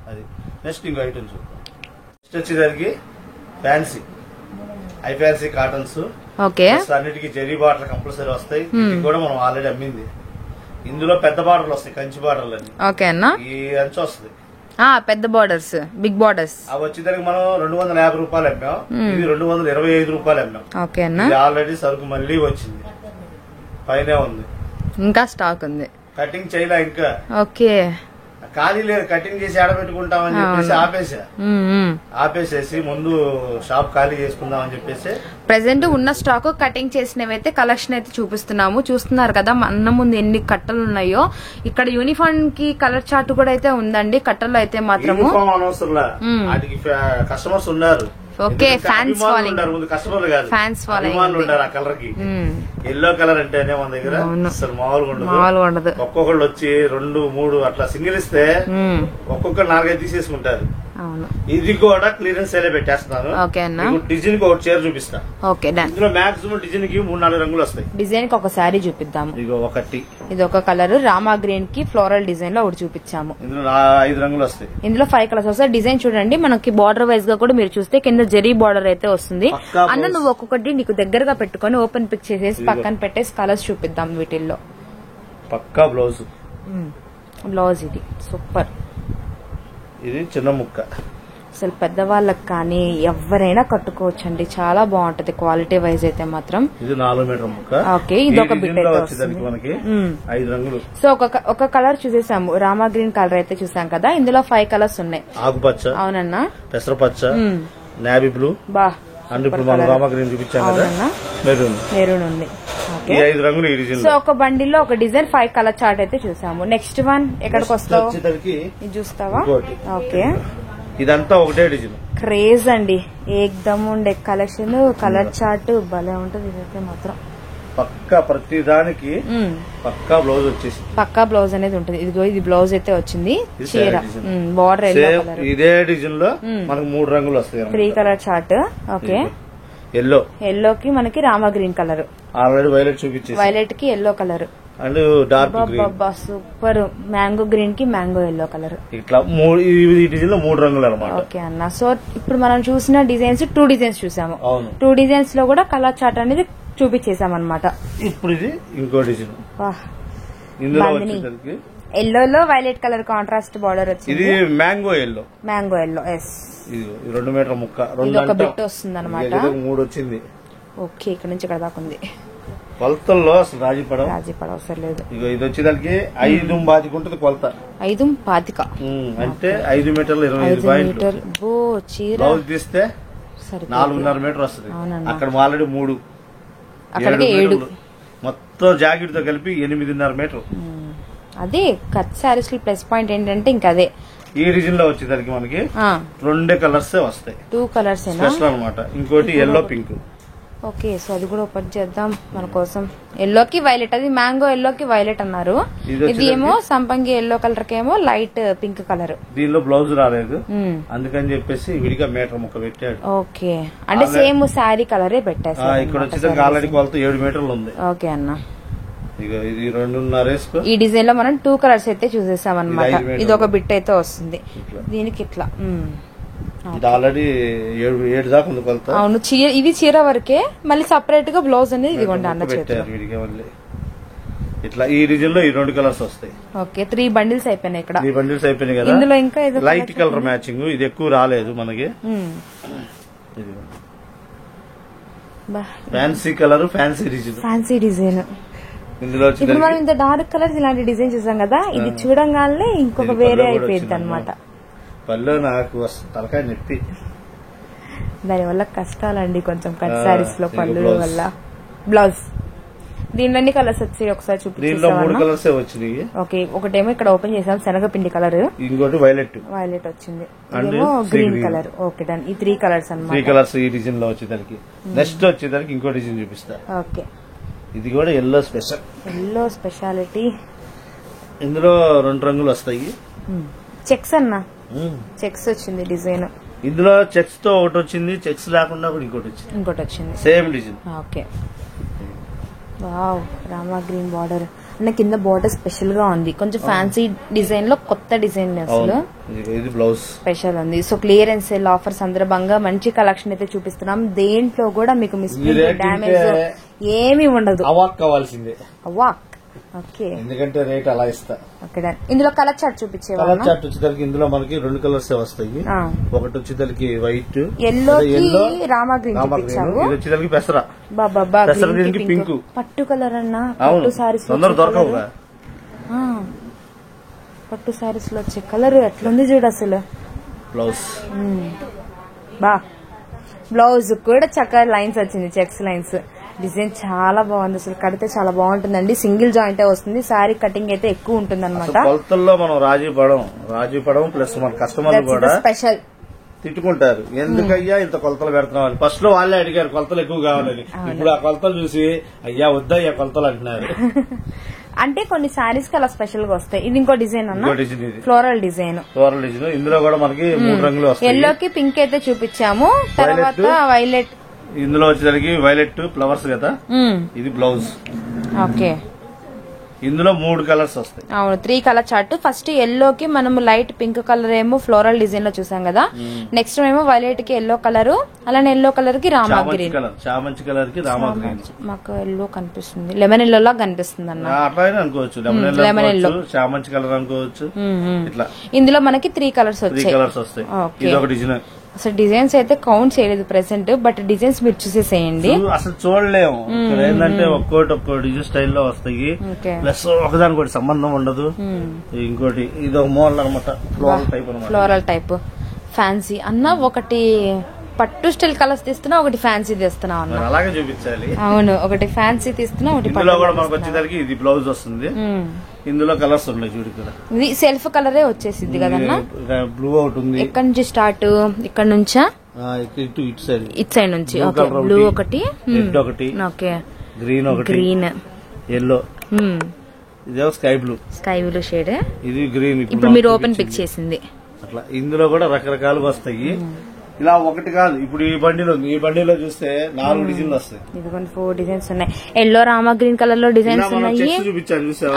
అది నెక్స్ట్ ఇంకో ఐటమ్స్. నెక్స్ట్ వచ్చేసరికి ఫ్యాన్సీ హై ఫ్యాన్సీ కాటన్స్. అన్నిటికీ జెరీ బార్డర్ కంపల్సరీ వస్తాయి. ఇది కూడా మనం ఆల్రెడీ అమ్మింది. ఇందులో పెద్ద బార్డర్లు వస్తాయి, కంచి బార్డర్లు అని. ఈ అంచు వస్తుంది పెద్ద బార్డర్స్, బిగ్ బార్డర్స్. అవి వచ్చేదానికి మనం 250 రూపాయలు అమ్మాం. ఇది 225 రూపాయలు అమ్మాం. ఇది ఆల్రెడీ సరుకు మళ్ళీ వచ్చింది, పైనే ఉంది, ఇంకా స్టాక్ ఉంది. కటింగ్ చేయలే ఇంకా. ఓకే, ఖాళీ లేదు, కటింగ్ చేసి ఆడబెట్టుకుంటామని చెప్పేసి ఆపేసేసి ముందు షాప్ ఖాళీ చేసుకుందాం అని చెప్పేసి ప్రెసెంట్ ఉన్న స్టాక్ కటింగ్ చేసినవైతే కలెక్షన్ అయితే చూపిస్తున్నాము. చూస్తున్నారు కదా అన్న ముందు ఎన్ని కట్టలు ఉన్నాయో. ఇక్కడ యూనిఫామ్ కి కలర్ చార్ట్ కూడా అయితే ఉందండి. కట్టలు అయితే మాత్రము కస్టమర్స్ ఉన్నారు. ఓకే, ఫ్యాన్స్ ఫాలోయింగ్, కస్టమర్లు కాదు, ఫ్యాన్స్ ఫాలోయింగ్ ఉంటారు. ఆ కలర్ కి ఎల్లో కలర్ అంటేనే మన దగ్గర అసలు మామూలుగా ఉండదు. ఒక్కొక్కళ్ళు వచ్చి 2, 3 అట్లా సింగిల్ ఇస్తే ఒక్కొక్కరు 4, 5 తీసేసుకుంటారు. ఇది కూడా క్లియరెన్స్ సేల్ పెట్టేస్తున్నాను. డిజైన్ కి ఒక చీర చూపిస్తా. ఇందులో మాక్సిమం డిజైన్ కి 3-4 రంగులు వస్తాయి. డిజైన్ కి ఒక శారీ చూపిద్దాము. ఒకటి ఇది ఒక కలర్ రామా గ్రీన్ కి ఫ్లోరల్ డిజైన్ లో ఒకటి చూపించాము. ఇందులో 5 రంగులు వస్తాయి. ఇందులో 5 కలర్స్ వస్తాయి. డిజైన్ చూడండి, మనకి బార్డర్ వైజ్ గా కూడా మీరు చూస్తే కింద జరీ బార్డర్ అయితే వస్తుంది. అన్న నువ్వు ఒక్కొక్కటి నీకు దగ్గరగా పెట్టుకుని ఓపెన్ పిక్ చేసేసి పక్కన పెట్టేసి కలర్స్ చూపిద్దాం. వీటిల్లో పక్కా బ్లౌజ్, బ్లౌజ్ ఇది సూపర్. ఇది చిన్న ముక్క, అసలు పెద్దవాళ్ళకి కానీ ఎవరైనా కట్టుకోవచ్చు అండి, చాలా బాగుంటది క్వాలిటీ వైజ్ అయితే మాత్రం. ఇది 4 మీటర్ ముక్క. ఓకే, ఇది ఒక బిట్ అయితే మనకి 5 రంగులు. సో ఒక కలర్ చూసేసాము, రామా గ్రీన్ కలర్ అయితే చూసాం కదా. ఇందులో 5 కలర్స్ ఉన్నాయి. ఆకుపచ్చ, అవునన్నా, పెసరపచ్చ, నేవీ బ్లూ, అండ్ ఇప్పుడు మనం రామా గ్రీన్ చూపించాం కదా, మెరూన్ ఉంది. ఈ 5 రంగులు ఈ డిజైన్. సో ఒక బండిల్లో ఒక డిజైన్ 5 కలర్ చార్ట్ అయితే చూసాము. నెక్స్ట్ వన్ ఎక్కడికి వస్తావు, ఇది చూస్తావా? ఓకే, ఇదంతా ఒకటే డిజైన్. క్రేజ్ అండి, ఏకదమ్ ఉండే కలెక్షన్, కలర్ చార్ట్ భలే ఉంటది. ఇదైతే మాత్రం పక్కా ప్రతి దానికి పక్కా బ్లౌజ్ వచ్చేసి పక్కా బ్లౌజ్ అనేది ఉంటుంది. ఇదిగో ఇది బ్లౌజ్ అయితే వచ్చింది. చీర బార్డర్ ఇదే డిజైన్ లో మనకు 3 రంగులు వస్తాయి. 3 కలర్ చార్ట్. ఓకే, ఎల్లోకి మనకి Rama green colour, already violet చూపించేసి వైలెట్ కి yellow colour, and dark green, super. Mango green కి మ్యాంగో ఎల్లో కలర్. ఇట్లా ఈ డిజైన్ లో 3 రంగులు అనమాట. ఓకే అన్న, సో ఇప్పుడు మనం చూసిన డిజైన్స్ 2 డిజైన్స్ చూసాము. 2 డిజైన్స్ లో కూడా కలర్ చార్ట్ అనేది చూపించేసాం అనమాట. ఇప్పుడు ఇది ఇంకో డిజైన్. ఇందులో ఎల్లోలో వైలెట్ కలర్ కాంట్రాస్ట్ బార్డర్ వచ్చింది. ఇది mango yellow, mango yellow. Yes, ఇది 2 మీటర్ ముక్క, ఒక బిట్ వస్తుంది అనమాట. 3 వచ్చింది. ఓకే, ఇక్కడ నుంచి ఇక్కడ దాకా ఉంది. కొలతల్లో అసలు రాజీ అవసరం లేదు. ఇది వచ్చేదానికి 5.25 ఉంటుంది కొలత. 5.25 అంటే 5 మీటర్లు 25 పాయింట్లు. బ్లౌజ్ తీస్తే 4.5 మీటర్ వస్తుంది. అక్కడ ఆల్రెడీ 3, అక్కడికి 7, మొత్తం జాకెట్ తో కలిపి 8.5 మీటర్. అదే కట్ సారీస్ ప్లస్ పాయింట్ ఏంటంటే ఇంకా అదే. ఈ డిజైన్ లో వచ్చేదానికి మనకి 2 కలర్స్ వస్తాయి. 2 కలర్స్ అనమాట. ఇంకోటి ఎల్లో పింక్. ఓకే, సో అది కూడా ఓపెన్ చేద్దాం మన కోసం. ఎల్లోకి వైలెట్, అది మ్యాంగో ఎల్లోకి వైలెట్ అన్నారు. ఇది ఏమో సంపంగి ఎల్లో కలర్ కి ఏమో లైట్ పింక్ కలర్. దీనిలో బ్లౌజ్ రాలేదు, అందుకని చెప్పేసి విడిగా మీటర్ ముక్క పెట్టాడు. ఓకే, అంటే సేమ్ శారీ కలరే పెట్టారు. ఇక్కడ వచ్చేసరికి ఆల్రెడీ కొలత 7 మీటర్లు ఉంది. ఓకే అన్న, ఇది 2.5. ఈ డిజైన్ లో మనం 2 కలర్స్ అయితే చూసేసాం అనమాట. ఇది ఒక బిట్ అయితే వస్తుంది దీనికి. ఇట్లా ఇది ఆల్రెడీ 7 దాకా ఉంది కొలత. అవును, ఇది చీర వరకే, మళ్ళీ సపరేట్ గా బ్లౌజ్ అనేది ఇదిగోండి అన్న పెట్టారు వీడికి. మళ్ళీ ఇట్లా ఈ రీజన్ లో ఈ 2 కలర్స్ వస్తాయి. ఓకే, 3 బండిల్స్ అయిపోయినాయి ఇక్కడ. 3 బండిల్స్ అయిపోయినాయి కదా. ఇందులో ఇంకా లైట్ కలర్ మ్యాచింగ్, ఇది ఎక్కువ రాలేదు మనకి. Fancy colour, fancy design. ఇందులో ఇప్పుడు మనం ఇంత డార్క్ కలర్స్ ఇలాంటి డిజైన్ చూసాం కదా, ఇది చూడంగానే ఇంకొక వేరే అయిపోయింది అనమాట. పళ్ళు నాకు తలకాయ నొప్పి, దాని వల్ల కష్టాలండి కొంచెం కట్ సారీస్ లో పళ్ళు వల్ల. బ్లౌజ్ దీనిలో ఎన్ని కలర్స్ వచ్చాయి ఒకసారి దీనిలో 3 కలర్స్ వచ్చినాయి. ఓకే, ఒకటేమో ఇక్కడ ఓపెన్ చేసాం శనగపిండి కలర్, ఇంకోటి వైలెట్ వచ్చింది, గ్రీన్ కలర్. Okay done. ఈ 3 కలర్స్ అన్నమాట. 3 కలర్స్ ఈ డిజైన్ లో వచ్చేదానికి. నెక్స్ట్ వచ్చేదానికి ఇంకో డిజైన్ చూపిస్తా. ఓకే, ఇది కూడా ఎల్లో స్పెషల్. Yellow speciality. ఇందులో 2 రంగులు వస్తాయి. చెక్స్ అన్న, చెక్స్ వచ్చింది డిజైన్. ఇందులో చెక్స్ తో ఒకటి వచ్చింది, చెక్స్ లేకుండా ఇంకోటి వచ్చింది. Same design. Okay, wow, Rama green border అన్న. కింద బార్డర్ స్పెషల్ గా ఉంది, కొంచెం ఫ్యాన్సీ డిజైన్ లో కొత్త డిజైన్ అసలు. ఇది బ్లౌజ్ స్పెషల్ ఉంది. సో క్లియరెన్స్ సేల్ ఆఫర్ సందర్భంగా మంచి కలెక్షన్ అయితే చూపిస్తున్నాం. దేంట్లో కూడా మీకు మిస్ప్రింట్, డ్యామేజ్ ఏమీ ఉండదు. అవాక్ కావాల్సిందే. అవాక్. ఓకే, ఎందుకంటే రేట్ అలా ఇస్తా. ఇందులో కలర్ చార్ట్ చూపించే కలర్ చార్ట్ వచ్చేసరికి ఇందులో మనకి 2 కలర్స్ వస్తాయి. ఒకటి వచ్చేసరికి వైట్, ఎల్లో, రామా గ్రీన్ చూపించావు. ఇది వచ్చేసరికి పెసర, పింక్, పట్టు కలర్ అన్న. పట్టు సారీస్ దొరకవు, పట్టు సారీస్ లో వచ్చే కలర్ ఎట్లుంది చూడు అసలు. బ్లౌజ్ బ్లౌజ్ కూడా చక్కగా లైన్స్ వచ్చింది, చెక్స్ లైన్స్. డిజైన్ చాలా బాగుంది అసలు, కడితే చాలా బాగుంటుందండి. సింగిల్ జాయింట్ వస్తుంది, సారీ కటింగ్ అయితే ఎక్కువ ఉంటుంది అనమాట. కొలతల్లో మనం రాజీ పడం ప్లస్ మన కస్టమర్లు కూడా స్పెషల్ తిట్టుకుంటారు, ఎందుకయ్యా ఇంత కొలతలు పెడుతున్నాం. ఫస్ట్ లో వాళ్ళే అడిగారు కొలతలు ఎక్కువ కావాలని. ఇప్పుడు ఆ కొలతలు చూసి అయ్యా వద్దయ్యా కొలతలు అంటున్నారు. అంటే కొన్ని సారీస్ కి అలా స్పెషల్ గా వస్తాయి. ఇది ఇంకో డిజైన్ అన్న, ఫ్లోరల్ డిజైన్. ఇందులో కూడా మనకి 3 రంగులు వస్తాయి. ఎల్లోకి పింక్ అయితే చూపించాము, తర్వాత వైలెట్. ఇందులో వచ్చేసరికి వైలెట్ ఫ్లవర్స్ కదా, ఇది బ్లౌజ్. ఓకే, ఇందులో 3 కలర్స్ వస్తాయి. అవును, 3 కలర్ చార్ట్. ఫస్ట్ ఎల్లోకి మనం లైట్ పింక్ కలర్ ఏమో ఫ్లోరల్ డిజైన్ లో చూసాం కదా. నెక్స్ట్ ఏమో వైలెట్ కి ఎల్లో కలర్, అలానే ఎల్లో కలర్ కి రామా గ్రీన్. చామంతి కలర్ కి రామా గ్రీన్. మాకు ఎల్లో కనిపిస్తుంది, లెమన్ ఎల్లో లా కనిపిస్తుంది అన్న. అట్లానే అనుకోవచ్చు, లెమన్ ఎల్లో, చామంతి కలర్ అనుకోవచ్చు. ఇట్లా ఇందులో మనకి 3 కలర్స్ వచ్చాయి. ఇది ఒక డిజైన్. అసలు డిజైన్స్ అయితే కౌంట్ చేయలేదు ప్రెసెంట్, బట్ డిజైన్స్ మీరు చూసేసేయండి. అసలు చూడలేము, ఏంటంటే ఒక్కో డిజైన్ స్టైల్లో వస్తాయి, ప్లస్ ఒకదానికి సంబంధం ఉండదు. ఇంకోటి ఇది ఒక మోడల్ అనమాట, ఫ్లోరల్ టైప్ ఫ్యాన్సీ అన్న. ఒకటి పట్టు స్టైల్ కలర్స్ తీస్తున్నా, ఒకటి ఫ్యాన్సీ తీస్తున్నా అన్న. అలాగే చూపించాలి. అవును, ఒకటి ఫ్యాన్సీ తీస్తున్నా, ఒకటి వచ్చేసరికి ఇది బ్లౌజ్ వస్తుంది. ఇందులో కలర్స్ ఉన్నాయి చూడు, ఇది సెల్ఫ్ కలరే వచ్చేసింది కదన్నా. బ్లూ ఒకటి ఉంది. ఎక్కడి నుంచి స్టార్ట్, ఇక్కడ నుంచా? ఇటు సైడ్ నుంచి. బ్లూ ఒకటి, రెడ్ ఒకటి, ఓకే, గ్రీన్, ఎల్లో, ఇదే స్కై బ్లూ షేడ్. ఇది గ్రీన్. ఇప్పుడు మీరు ఓపెన్ పిక్ చేసింది. అట్లా ఇందులో కూడా రకరకాలుగా వస్తాయి. ఇలా ఒకటి కాదు, ఇప్పుడు ఈ బండిలో చూస్తే 4 డిజైన్లు వస్తాయి. ఇదిగోండి 4 డిజైన్స్ ఉన్నాయి. ఎల్లో రామా గ్రీన్ కలర్ లో డిజైన్స్ ఉన్నాయి.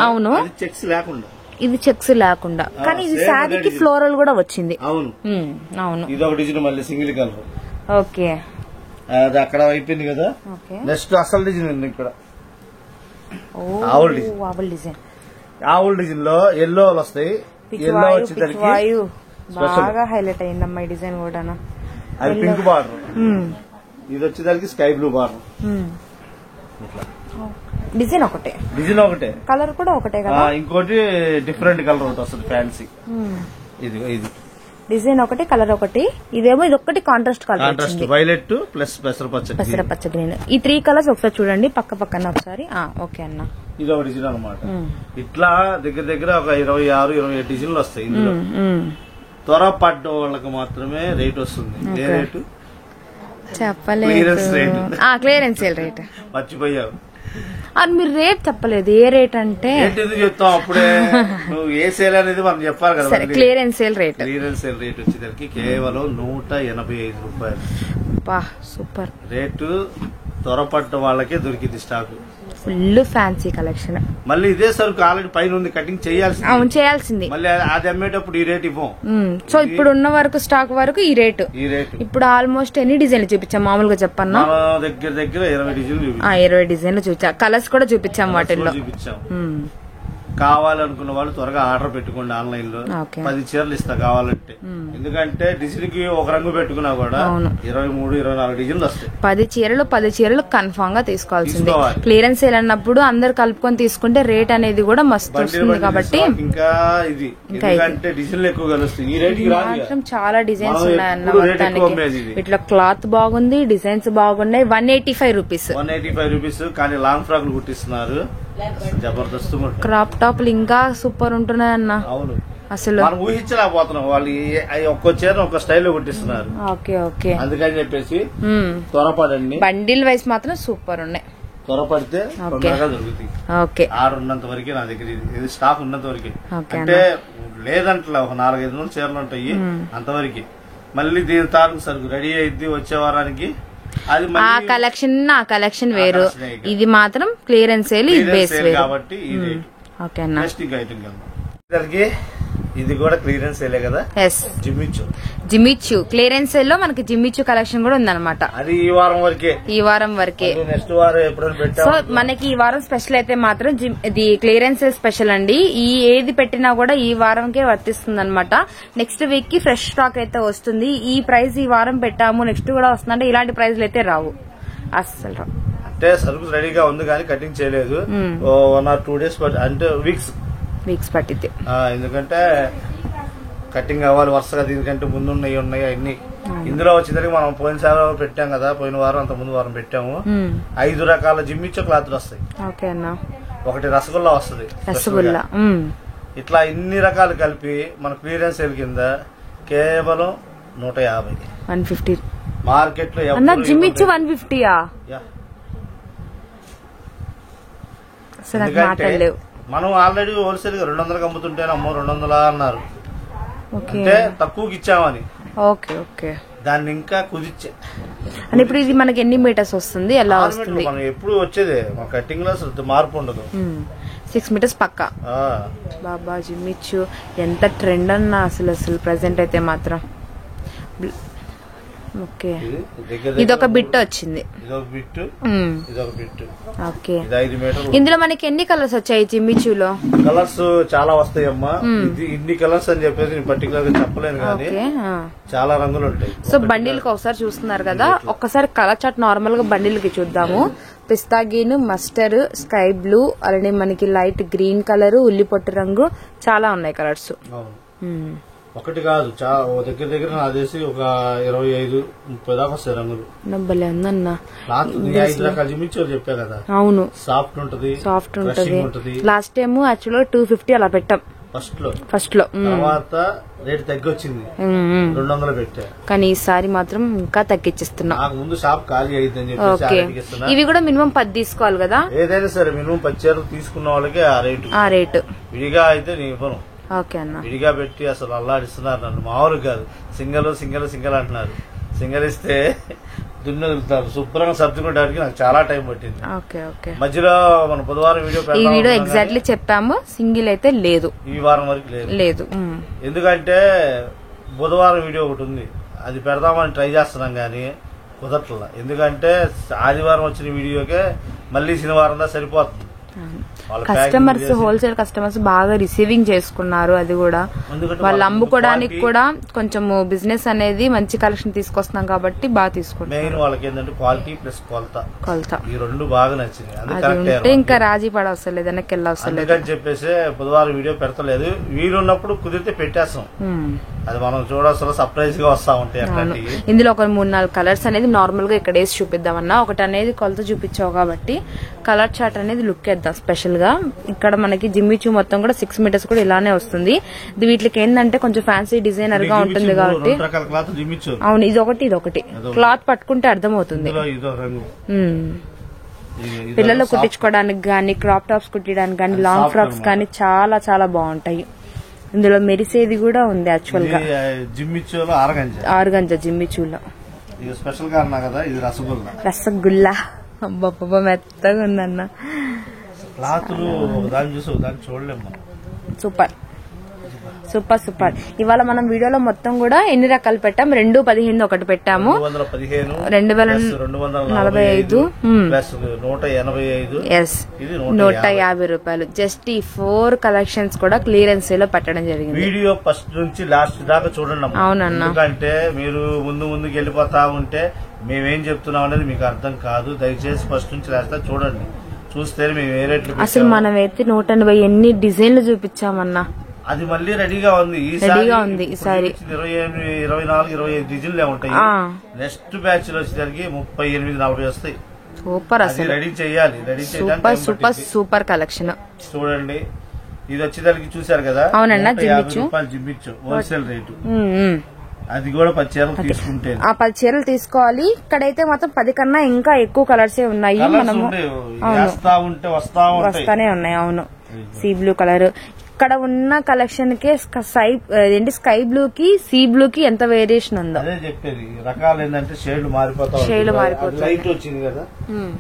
అవును, చెక్స్ లేకుండా, ఇది చెక్స్ లేకుండా, కానీ ఇది శారీకి ఫ్లోరల్ కూడా వచ్చింది. అవును, ఇది ఒక డిజైన్, మళ్ళీ సింగిల్ కలర్. ఓకే, అది అక్కడ అయిపోయింది కదా. నెక్స్ట్ అసలు డిజైన్ ఉంది ఇక్కడ, ఆవుల్ డిజైన్. ఆవుల్ డిజైన్ లో ఎల్లో వస్తాయి. ఎల్లో వచ్చేసరికి బాగా హైలైట్ అయిందమ్మా ఈ డిజైన్ కూడా. అది పింక్ బార్డర్, ఇది వచ్చేసరికి స్కై బ్లూ బార్డర్. డిజైన్ ఒకటే, కలర్ కూడా ఒకటే కదా. ఇంకోటి డిఫరెంట్ కలర్ ఒకటి వస్తుంది, ఫ్యాన్సీ. ఇది డిజైన్ ఒకటి, కలర్ ఒకటి. ఇదేమో ఇది ఒకటి కాంట్రాస్ట్ కలర్, వైలెట్ ప్లస్ పెసరపచ్చ గ్రీన్. ఈ 3 కలర్స్ ఒకసారి చూడండి పక్క పక్కన ఒకసారి. ఓకే అన్న, ఇది ఒక డిజైన్ అనమాట. ఇట్లా దగ్గర ఒక 26-27 డిజైన్లు వస్తాయి. ఇందులో త్వరపడ్డ వాళ్ళకి మాత్రమే రేట్ వస్తుంది. ఏ రేటు చెప్పలేదు, క్లియరెన్స్ సేల్ రేట్. మర్చిపోయావు, అది మీరు రేట్ చెప్పలేదు. ఏ రేట్ అంటే ఎందుకు చెప్తావు అప్పుడే, నువ్వు ఏ సేల్ అనేది మనం చెప్పాలి కదా. క్లియరెన్స్ సేల్ రేట్ వచ్చేసరికి కేవలం 185 రూపాయలు. Super rate. త్వరపడ్డ వాళ్ళకే దొరికింది స్టాక్. Full fancy collection. మళ్ళీ ఇదే సరుకు ఆల్రెడీ పైన ఉంది, కటింగ్ చేయాల్సింది. అవును, చేయాల్సింది. మళ్ళీ అది అమ్మేటప్పుడు ఈ రేట్ ఇవ్వం. సో ఇప్పుడు ఉన్న వరకు స్టాక్ వరకు ఈ రేటు. ఇప్పుడు ఆల్మోస్ట్ ఎన్ని డిజైన్లు చూపించాం మామూలుగా చెప్పన్నా? దగ్గర దగ్గర 20 డిజైన్లు 20 డిజైన్లు చూపించాం. కలర్స్ కూడా చూపించాం వాటిల్లో. కావాలనుకున్న వాళ్ళు త్వరగా ఆర్డర్ పెట్టుకోండి ఆన్లైన్ లో. 10 చీరలు ఇస్తా కావాలంటే. ఎందుకంటే డిజైన్ కి ఒక రంగు పెట్టుకున్నా కూడా 23-24 డిజైన్లు వస్తాయి. 10 చీరలు కన్ఫామ్ గా తీసుకోవాల్సిందే. క్లియరెన్స్ సేల్ అన్నప్పుడు అందరు కలుపుకొని తీసుకుంటే రేట్ అనేది కూడా మస్తు వస్తుంది కాబట్టి. ఇంకా ఇది ఎందుకంటే డిజైన్లు ఎక్కువ కలుస్తాయి. ఈ రేట్ మాత్రం చాలా డిజైన్స్ ఉన్నాయన్న మొత్తానికి. ఇట్లా క్లాత్ బాగుంది, డిజైన్స్ బాగున్నాయి. 185 రూపీస్. 185 రూపీస్. కానీ లాంగ్ ఫ్రాక్లు కుట్టిస్తున్నారు. జబర్దస్త్ క్రాప్ టాప్లు ఇంకా సూపర్ ఉంటున్నాయి అన్న. అవును, అసలు మనం ఊహించలేకపోతున్నాం. వాళ్ళు ఒక్కో చీర ఒక స్టైల్ కుట్టిస్తున్నారు. ఓకే అందుకని చెప్పేసి త్వరపడండి. బండిల్ వైస్ మాత్రం సూపర్ ఉన్నాయి. త్వరపడితే తొందరగా దొరుకుతాయి. 6 ఉన్నంత వరకే నా దగ్గర, ఇది స్టాక్ ఉన్నంత వరకే. అంటే లేదంటే ఒక 4-5 చీరలు ఉంటాయి అంతవరకు. మళ్ళీ దీని తాలూకు సరుకు రెడీ అయింది వచ్చే వారానికి. ఆ కలెక్షన్ వేరు, ఇది మాత్రం క్లియరెన్స్ సేల్, ఇది బేస్ వేరు కాబట్టి. ఓకేనా? ఇది కూడా క్లియరెన్స్ సేలే కదా. జిమ్మిచ్చు క్లియరెన్స్ సేల్ లో మనకి జిమ్మిచ్చు కలెక్షన్ కూడా ఉందన్నమాట. అది ఈ వారం వరకే. నెక్స్ట్ వారం ఎప్పుడైనా పెట్టాం. సో మనకి ఈ వారం స్పెషల్ అయితే మాత్రం ఇది క్లియరెన్స్ సేల్ స్పెషల్ అండి. ఈ ఏది పెట్టినా కూడా ఈ వారంకే వర్తిస్తుంది అనమాట. నెక్స్ట్ వీక్ కి ఫ్రెష్ స్టాక్ అయితే వస్తుంది. ఈ ప్రైస్ ఈ వారం పెట్టాము, నెక్స్ట్ కూడా వస్తుందంటే ఇలాంటి ప్రైస్లు అయితే రావు, అస్సలు రావు. అంటే సరుకు రెడీగా ఉంది కానీ కటింగ్ చేయలేదు. 1 or 2 days అంటే వీక్స్ పట్టింది. ఎందుకంటే కటింగ్ అవ్వాలి వరుసగా. దీనికంటే ముందు ఉన్నాయి అన్ని. ఇందులో వచ్చేసరికి మనం పోయినసారి పెట్టాం కదా, పోయిన వారం అంత ముందు వారం పెట్టాము. 5 రకాల జిమ్మిచ్చో క్లాత్లు వస్తాయి. ఒకటి రసగుల్లా వస్తుంది. ఇట్లా ఇన్ని రకాలు కలిపి మన క్లియరెన్స్ సేల్ కింద కేవలం 150 మార్కెట్ లో. జిమ్మిచ్చు 150యా? మనం ఆల్రెడీ హోల్సేల్ గా 200 అమ్ముతుంటేనే అమ్మో 200 అన్నారు. అంటే తక్కువకి ఇచ్చామని. దాన్ని ఇంకా కుదిచ్చే. ఇప్పుడు ఇది మనకి ఎన్ని మీటర్స్ వస్తుంది, ఎలా వస్తుంది? మనం ఎప్పుడు వచ్చేది మన కటింగ్ లో మార్పు ఉండదు. 6 మీటర్స్ పక్కా. బాబా జిమ్మిచ్చు ఎంత ట్రెండ్ అన్నా అసలు ప్రెసెంట్ అయితే మాత్రం. ఓకే, ఇదొక బిట్ వచ్చింది. ఓకే, ఇందులో మనకి ఎన్ని కలర్స్ వచ్చాయి జిమ్మిచ్చులో? కలర్స్ చాలా వస్తాయమ్మా. ఇన్ని కలర్స్ అని చెప్పేసి పర్టికులర్ గా చెప్పలేను కానీ చాలా రంగులు ఉంటాయి. సో బండిల్ కి ఒకసారి చూస్తున్నారు కదా, ఒక్కసారి కలర్ చార్ట్ నార్మల్ గా బండిల్ కి చూద్దాము. పిస్తా గ్రీన్, మస్టర్డ్, స్కై బ్లూ, అలానే మనకి లైట్ గ్రీన్ కలర్, ఉల్లిపొట్టు రంగు, చాలా ఉన్నాయి కలర్స్. ఒకటి కాదు, దగ్గర దగ్గర నాదేసి ఒక 25-30 దాకా వస్తాయి రంగులు. నబ్బలే ఉందన్నా. 5 రకాల జిమ్మిచ్చోలు చెప్పా కదా. అవును, సాఫ్ట్ ఉంటది. లాస్ట్ టైం యాక్చువల్ 250 అలా పెట్టాం ఫస్ట్ లో. తర్వాత రేట్ తగ్గొచ్చింది, 200 పెట్టా. కానీ ఈసారి మాత్రం ఇంకా తగ్గించేస్తున్నా. నాకు ముందు షాప్ ఖాళీ అయిందని చెప్పి. ఇవి కూడా మినిమం 10 తీసుకోవాలి కదా. ఏదైనా సరే మినిమం 10 చీరలు తీసుకున్న వాళ్ళకి ఆ రేటు. విడిగా అయితే నేను ఇవ్వను. విడిగా పెట్టి అసలు అల్లాడిస్తున్నారు నన్ను. మామూలు కాదు, సింగల్ అంటున్నారు. సింగల్ ఇస్తే దున్నుతారు. శుభ్రంగా సర్దుకోవడానికి నాకు చాలా టైం పట్టింది. మధ్యలో మన బుధవారం వీడియో ఎగ్జాక్ట్లీ చెప్పాము, సింగిల్ అయితే లేదు, ఈ వారం వరకు లేదు. ఎందుకంటే బుధవారం వీడియో ఒకటి ఉంది, అది పెడదామని ట్రై చేస్తున్నాం గానీ కుదరట్లా. ఎందుకంటే ఆదివారం వచ్చిన వీడియోకే మళ్ళీ శనివారం దా సరిపోతుంది. కస్టమర్స్, హోల్సేల్ కస్టమర్స్ బాగా రిసీవింగ్ చేసుకున్నారు. అది కూడా వాళ్ళు అమ్ముకోవడానికి కూడా కొంచెం బిజినెస్ అనేది మంచి కలెక్షన్ తీసుకొస్తున్నాం కాబట్టి బాగా తీసుకుంటారు. మెయిన్ వాళ్ళకి ఏంటంటే క్వాలిటీ ప్లస్ కొలత, ఈ రెండు బాగా నచ్చింది. అది ఇంకా రాజీ పడవసరం లేదు, వెనక్కి వెళ్ళవసరం లేదు అని చెప్పేసి బుధవారం వీడియో పెడతలేదు. వీలున్నప్పుడు కుదిరితే పెట్టేస్తాం. అది మనం చూడాల్సిన సర్ప్రైజ్ గా వస్తా ఉంటాయి. ఇందులో ఒక 3-4 కలర్స్ అనేది నార్మల్ గా ఇక్కడ వేసి చూపిద్దామన్నా. ఒకటి అనేది కొలత చూపించావు కాబట్టి కలర్ చార్ట్ అనేది లుక్ వేద్దాం స్పెషల్ గా. ఇక్కడ మనకి జిమ్మిచ్చు మొత్తం కూడా 6 మీటర్స్ కూడా ఇలానే వస్తుంది. వీటికి ఏంటంటే కొంచెం ఫ్యాన్సీ డిజైనర్ గా ఉంటుంది కాబట్టి. అవును, ఇదొకటి క్లాత్ పట్టుకుంటే అర్థమవుతుంది. పిల్లలు కుట్టించుకోవడానికి గానీ, క్రాప్ టాప్స్ కుట్టడానికి గానీ, లాంగ్ ఫ్రాక్స్ కానీ చాలా చాలా బాగుంటాయి. ఇందులో మెరిసేది కూడా ఉంది యాక్చువల్ గా. ఆరుగంజ జిమ్మిచ్చులో స్పెషల్ గా అన్నా కదా, ఇది రసగుల్లా. అబ్బా మెత్తగా ఉందన్న. క్లాతులు దాన్ని చూసి దాన్ని చూడలేము మనం. Super super super. ఇవాళ మనం వీడియోలో మొత్తం కూడా ఎన్ని రకాలు పెట్టాం? 215 ఒకటి పెట్టాము, 215, 2045, ప్లస్ 185, ఎస్ 150 రూపాయలు. జస్ట్ ఈ 4 కలెక్షన్స్ కూడా క్లియరెన్స్ లో పెట్టడం జరిగింది. వీడియో ఫస్ట్ నుంచి లాస్ట్ దాకా చూడండి అమ్మా. అవునన్నా. ఎందుకంటే మీరు ముందుకు వెళ్ళిపోతా ఉంటే మేమేం చెప్తున్నాం అనేది మీకు అర్థం కాదు. దయచేసి ఫస్ట్ నుంచి లాస్ట్ దాకా చూడండి. చూస్తే మేము ఏ రేట్లు అసలు మనమైతే 180 ఎన్ని డిజైన్లు చూపించామన్నా. అది మళ్ళీ రెడీగా ఉంది. రెడీగా ఉంది ఈసారి 24, 25 డిజైన్లే ఉంటాయి. నెక్స్ట్ బ్యాచ్ లో వచ్చేసరికి 38, 40 వస్తాయి. సూపర్. అసలు రెడీ చేయాలి. Ready super super super collection. చూడండి, ఇది వచ్చేసరికి చూసారు కదా. అవునన్నా, 50 రూపాయలు జిమ్మిచ్చు హోల్సేల్ రేటు. అది కూడా 10 చీరలు తీసుకుంటే ఆ 10 చీరలు తీసుకోవాలి. ఇక్కడైతే మొత్తం 10 కన్నా ఇంకా ఎక్కువ కలర్సే ఉన్నాయి. మనము వస్తానే ఉన్నాయి. అవును, సీ బ్లూ కలర్. ఇక్కడ ఉన్న కలెక్షన్ కే స్కై బ్లూ కి సీ బ్లూ కి ఎంత వేరియేషన్ ఉందో అదే చెప్పేది. రకాలు ఏంటంటే షేడ్లు మారిపోతాయి. లైట్ వచ్చింది కదా,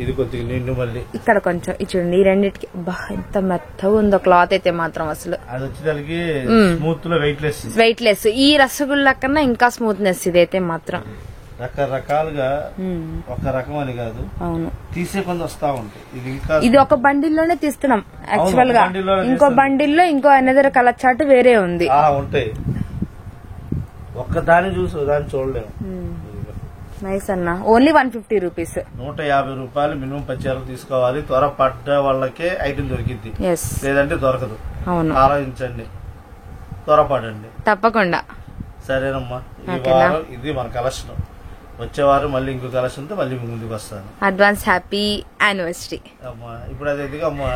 ఇది కొద్దిగా నిండు. మళ్ళీ ఇక్కడ కొంచెం చూడండి, ఈ రెండింటికి ఎంత మెత్తగా ఉందో క్లాత్ అయితే మాత్రం. అసలు అది వచ్చేసరికి స్మూత్ లో వెయిట్ లెస్. ఈ రసగుల్లా కన్నా ఇంకా స్మూత్నెస్ ఇదైతే మాత్రం. రకరకాలుగా ఒక రకం అని కాదు, అవును, తీసే కొంత వస్తా ఉంటాయి. ఇది ఇంకా ఇది ఒక బండిల్లోనే తీస్తున్నాం యాక్చువల్ గా. ఇంకో బండిల్లో ఇంకో అనదర్ కలర్ చార్ట్ వేరే ఉంది. ఉంటాయి. ఒక్క దాన్ని చూసి దాన్ని చూడలేము. నైస్ అన్న. Only 150 rupees. 150 రూపాయలు మినిమం 10 చీరలు తీసుకోవాలి. త్వర పడ్డ వాళ్ళకే ఐటమ్ దొరికింది, లేదంటే దొరకదు. అవును, ఆలోచించండి, త్వరపడండి తప్పకుండా. సరేనమ్మా, ఈ వారం ఇది మన కలెక్షన్. వచ్చే వారం మళ్ళీ ఇంకో కలెక్షన్ తో మళ్ళీ ముందుకు వస్తాను. Advance happy anniversary. అమ్మా ఇప్పుడు అది ఎందుకు అమ్మా.